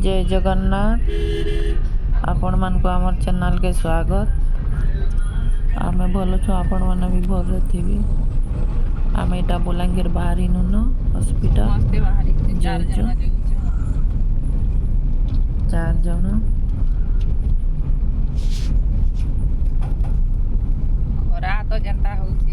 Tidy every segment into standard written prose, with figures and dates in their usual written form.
जय जगन्नाथ आपण मान को आमर चैनल के स्वागत। आमे भल छु आपण माने भी भल थी। आम एटा बलांगीर बाहरी नुन हॉस्पिटल चार जन खरा तो जनता होची।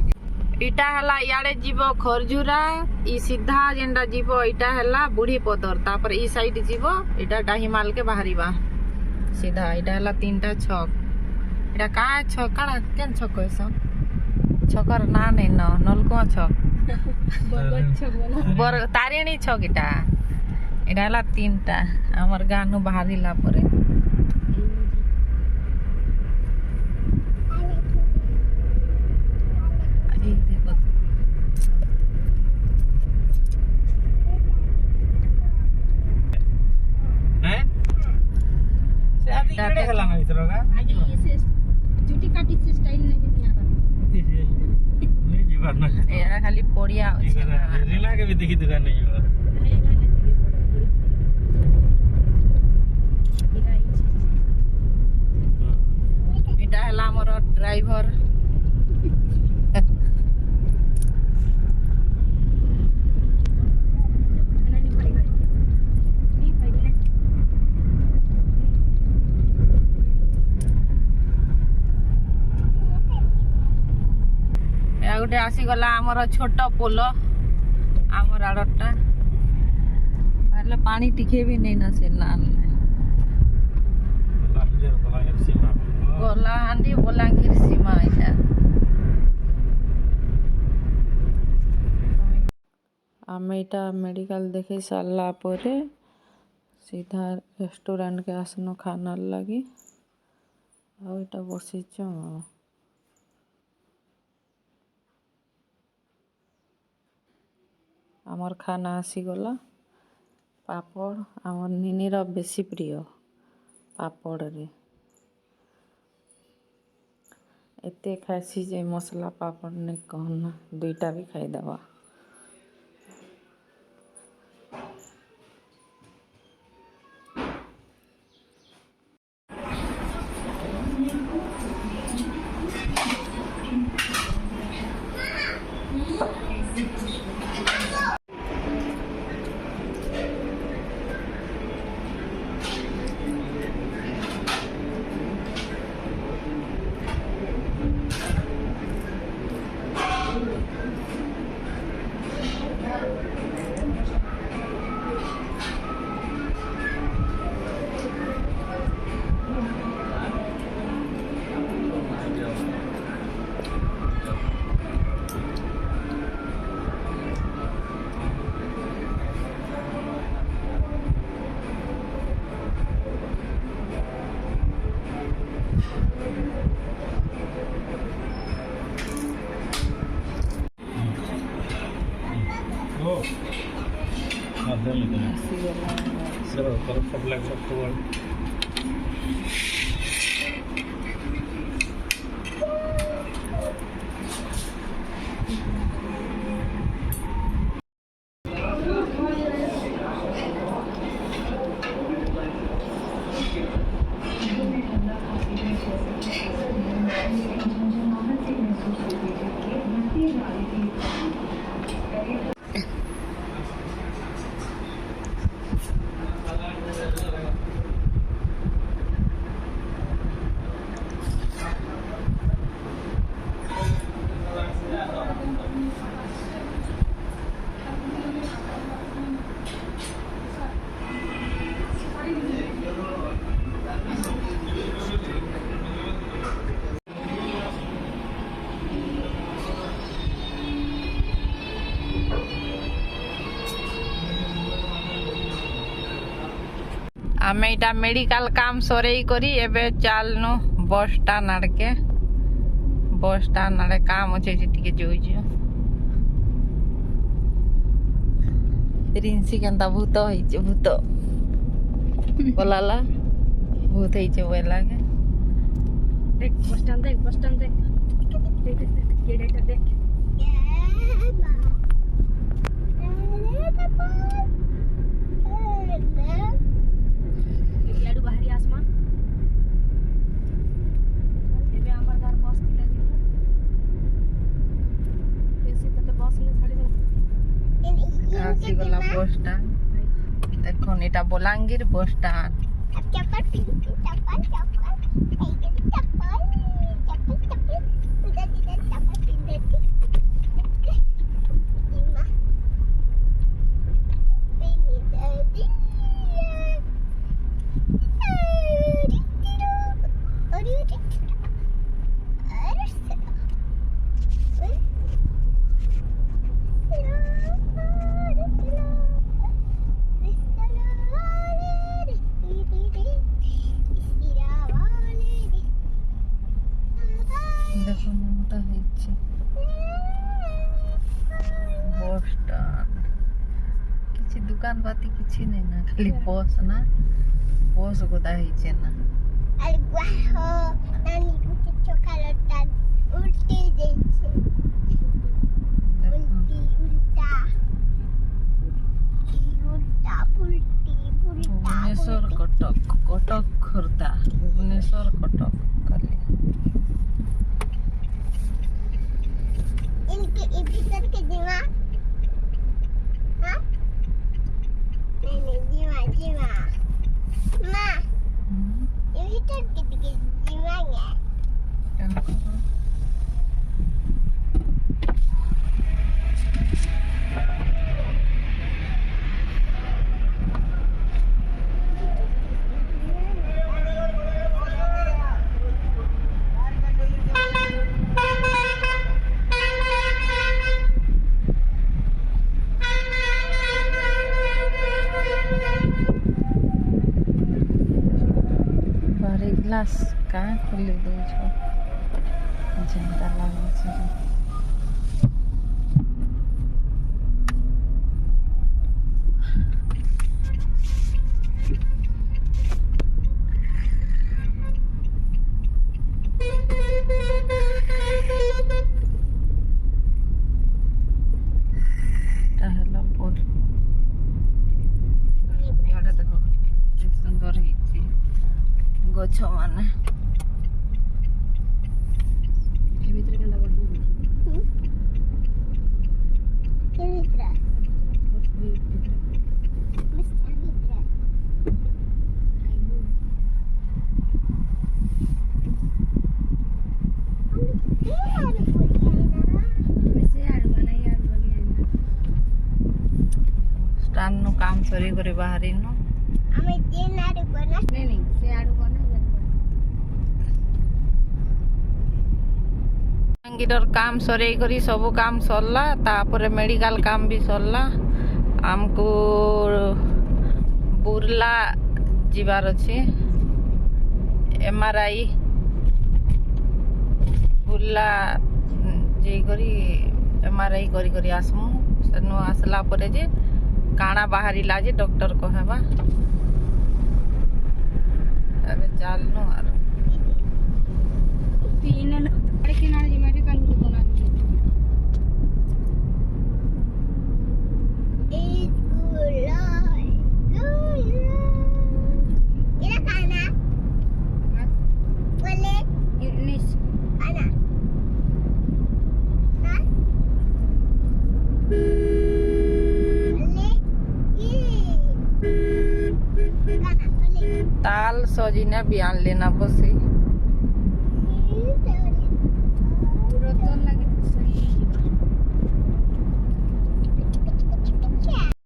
इटा हला याडे जीवो खरजुरा ई सीधा जेंडा जीवो इटा हला बुढ़ी पदर तापर ई साइड जीवो इटा डाहीमाल के बाहरीबा सीधा इटा हला तीनटा छक। इटा का छक काना केन छक कहस छकर ना नै न नलको छक बरगद छक बोला तारिणी छक इटा इटा हला तीनटा हमर गानु बाहरीला परे खाली पड़िया भी देखी दुकान नहीं इटा हला हमर ड्राइवर गोटे आसीगला आमर छोट पोल आमर आड़टा पहले पानी टिके भी नहीं ना से नाल गलाहांडी बलांगीर सीमा इटा आमे इटा मेडिकल देखे सारला परे सीधा रेस्टोरेंट के आसनो खाना लगी आ इटा बसीच आमर खाना आसीगला पापड़ आमर निनीर बेसी प्रिय पापड़ रे एते खासी जे मसला पापड़ नहीं कहना दुईटा भी खाईदेवा। आमे इटा मेडिकल काम सरेई करी एबे चालनु बस स्टैंड आड़के बस स्टैंड आड़े काम अच्छे टिके जोइजो रिंसी केनता भूत होइचे भूत बोलाला भूत होइचे बोला के देख बस स्टैंड देख देख देख देख দেখুন এটা বলাঙ্গীর বস স্ট্যান্ড। দেখুন এটা হচ্ছে বস স্ট্যান্ড। কিছু দোকান পাতি কিছু নেই না, খালি বস না, বস গোদা হয়েছে না। ভুবনেশ্বর কটক, কটক খোর্ধা, ভুবনেশ্বর কটক কালিয়া। बारे ग्लास कहाँ खोली दौछ जेन्ता लाଗୁଛି। এটা হলো বোর, এটা দেখো কি সুন্দর ହେଇଛି ଗଛ ମାନେ। ଏ ଭିତରେ କେନ୍ତା ବଢି ଷ୍ଟାଣ୍ଡ ନୁ କାମ ସରି କରି ବାହାରିନୁ। ଆମେ ଯେନ୍ ଆଡେ ବନା ନେନି ସେ ଆଡୁ ବନା ବଲାଙ୍ଗୀରର କାମ ସରେଇ କରି ସବୁ କାମ ସରଲା, ତାପରେ ମେଡିକାଲ କାମ ବି ସରଲା। ଆମକୁ ବୁର୍ଲା ଯିବାର ଅଛି, MRI ବୁର୍ଲା ଯାଇକରି MRI କରି କରି ଆସମୁ। ସେନୁ ଆସିଲା ପରେ ଯେ କାଣା ବାହାରିଲା ଯେ ଡକ୍ଟର କହେବା। ଏବେ ଚାଲନୁ ଆରୁ ताल सजीने बयान लेना बसी।